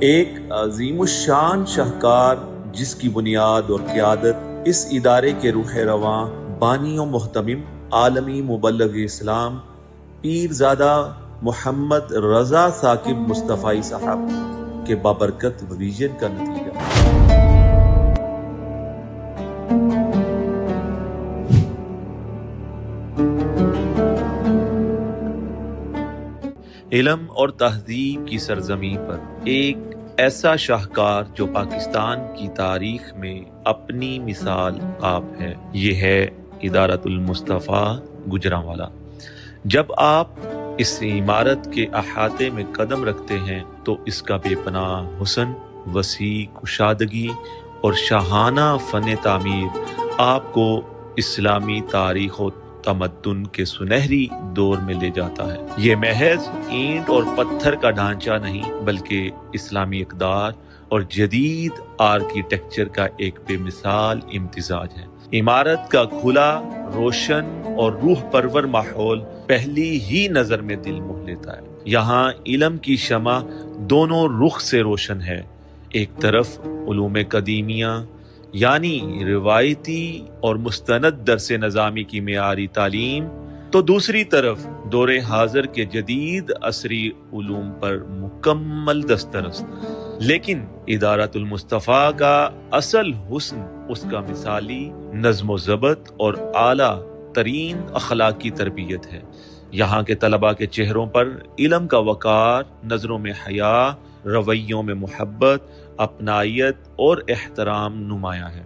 ایک عظیم الشان شاہکار جس کی بنیاد اور قیادت اس ادارے کے روح رواں بانی و محتمم عالمی مبلغ اسلام پیرزادہ محمد رضا ثاقب مصطفی صاحب کے بابرکت ویژن کا نتیجہ۔ علم اور تہذیب کی سرزمین پر ایک ایسا شاہکار جو پاکستان کی تاریخ میں اپنی مثال آپ ہے، یہ ہے ادارۃ المصطفیٰ گوجرانوالہ۔ جب آپ اس عمارت کے احاطے میں قدم رکھتے ہیں تو اس کا بے پناہ حسن، وسیع کشادگی اور شاہانہ فن تعمیر آپ کو اسلامی تاریخ و تمدن کے سنہری دور میں لے جاتا ہے۔ یہ محض اینٹ اور پتھر کا ڈھانچہ نہیں بلکہ اسلامی اقدار اور جدید آرکیٹیکچر کا ایک بے مثال امتزاج ہے۔ عمارت کا کھلا، روشن اور روح پرور ماحول پہلی ہی نظر میں دل موہ لیتا ہے۔ یہاں علم کی شمع دونوں رخ سے روشن ہے، ایک طرف علوم قدیمیہ یعنی روایتی اور مستند درس نظامی کی معیاری تعلیم، تو دوسری طرف دور حاضر کے جدید عصری علوم پر مکمل دسترست۔ لیکن ادارۃ المصطفیٰ کا اصل حسن اس کا مثالی نظم و ضبط اور اعلیٰ ترین اخلاقی تربیت ہے۔ یہاں کے طلباء کے چہروں پر علم کا وقار، نظروں میں حیا، رویوں میں محبت، اپنائیت اور احترام نمایاں ہے۔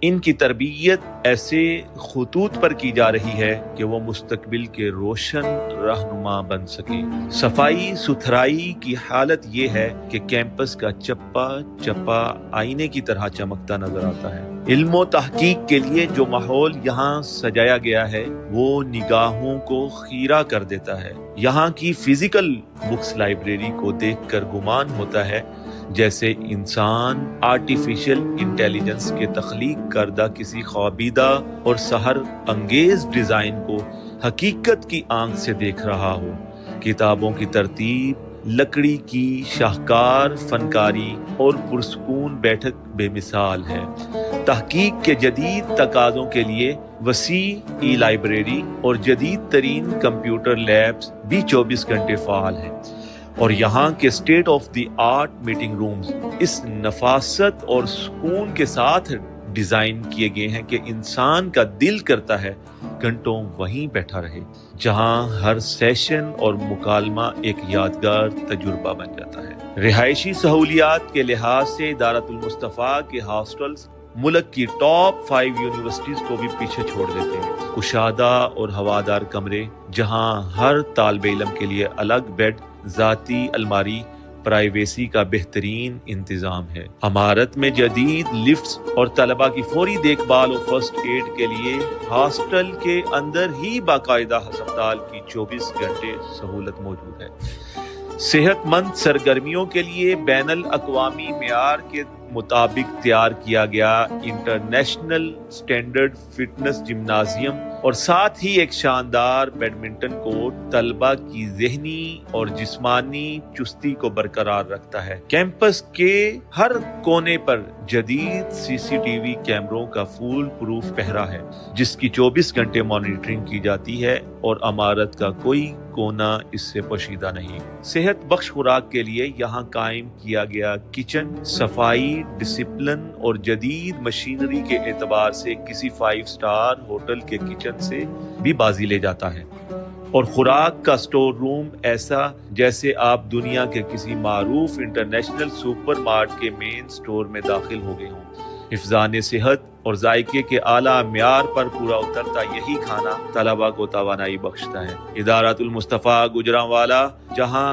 ان کی تربیت ایسے خطوط پر کی جا رہی ہے کہ وہ مستقبل کے روشن رہنما بن سکے۔ صفائی ستھرائی کی حالت یہ ہے کہ کیمپس کا چپا چپا آئینے کی طرح چمکتا نظر آتا ہے۔ علم و تحقیق کے لیے جو ماحول یہاں سجایا گیا ہے وہ نگاہوں کو خیرہ کر دیتا ہے۔ یہاں کی فزیکل بکس لائبریری کو دیکھ کر گمان ہوتا ہے جیسے انسان آرٹیفیشل انٹیلیجنس کے تخلیق کردہ کسی خوابیدہ اور سحر انگیز ڈیزائن کو حقیقت کی آنکھ سے دیکھ رہا ہو۔ کتابوں کی ترتیب، لکڑی کی شاہکار فنکاری اور پرسکون بیٹھک بے مثال ہے۔ تحقیق کے جدید تقاضوں کے لیے وسیع ای لائبریری اور جدید ترین کمپیوٹر لیبز بھی 24 گھنٹے فعال ہیں، اور یہاں کے state of the art meeting rooms اس نفاست اور سکون کے ساتھ ڈیزائن کیے گئے ہیں کہ انسان کا دل کرتا ہے گھنٹوں وہیں بیٹھا رہے، جہاں ہر سیشن اور مکالمہ ایک یادگار تجربہ بن جاتا ہے۔ رہائشی سہولیات کے لحاظ سے ادارۃ المصطفیٰ کے ہاسٹلز ملک کی ٹاپ 5 یونیورسٹیز کو بھی پیچھے چھوڑ دیتے ہیں۔ کشادہ اور ہوادار کمرے جہاں ہر طالب علم کے لیے الگ بیڈ، ذاتی الماری، پرائیویسی کا بہترین انتظام ہے۔ عمارت میں جدید لفٹس اور طلباء کی فوری دیکھ بھال اور فرسٹ ایڈ کے لیے ہاسٹل کے اندر ہی باقاعدہ ہسپتال کی 24 گھنٹے سہولت موجود ہے۔ صحت مند سرگرمیوں کے لیے بین الاقوامی معیار کے مطابق تیار کیا گیا انٹرنیشنل سٹینڈرڈ فٹنس جمنازیم اور ساتھ ہی ایک شاندار بیڈمنٹن کورٹ طلباء کی ذہنی اور جسمانی چستی کو برقرار رکھتا ہے۔ کیمپس کے ہر کونے پر جدید سی سی ٹی وی کیمروں کا فول پروف پہرا ہے جس کی 24 گھنٹے مانیٹرنگ کی جاتی ہے، اور عمارت کا کوئی کونا اس سے پوشیدہ نہیں۔ صحت بخش خوراک کے لیے یہاں قائم کیا گیا کچن صفائی، ڈسپلن اور جدید مشینری کے اعتبار سے کسی 5 اسٹار ہوٹل کے کچن سے بھی بازی لے جاتا ہے، اور خوراک کا سٹور روم ایسا جیسے آپ دنیا کے کسی معروف انٹرنیشنل سپر مارٹ کے مین سٹور میں داخل ہو گئے ہوں۔ حفظان صحت اور ذائقے کے اعلیٰ معیار پر پورا اترتا یہی کھانا طلباء کو توانائی بخشتا ہے۔ ادارۃ المصطفیٰ گوجرانوالہ، جہاں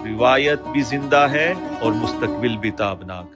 روایت بھی زندہ ہے اور مستقبل بھی تابناک۔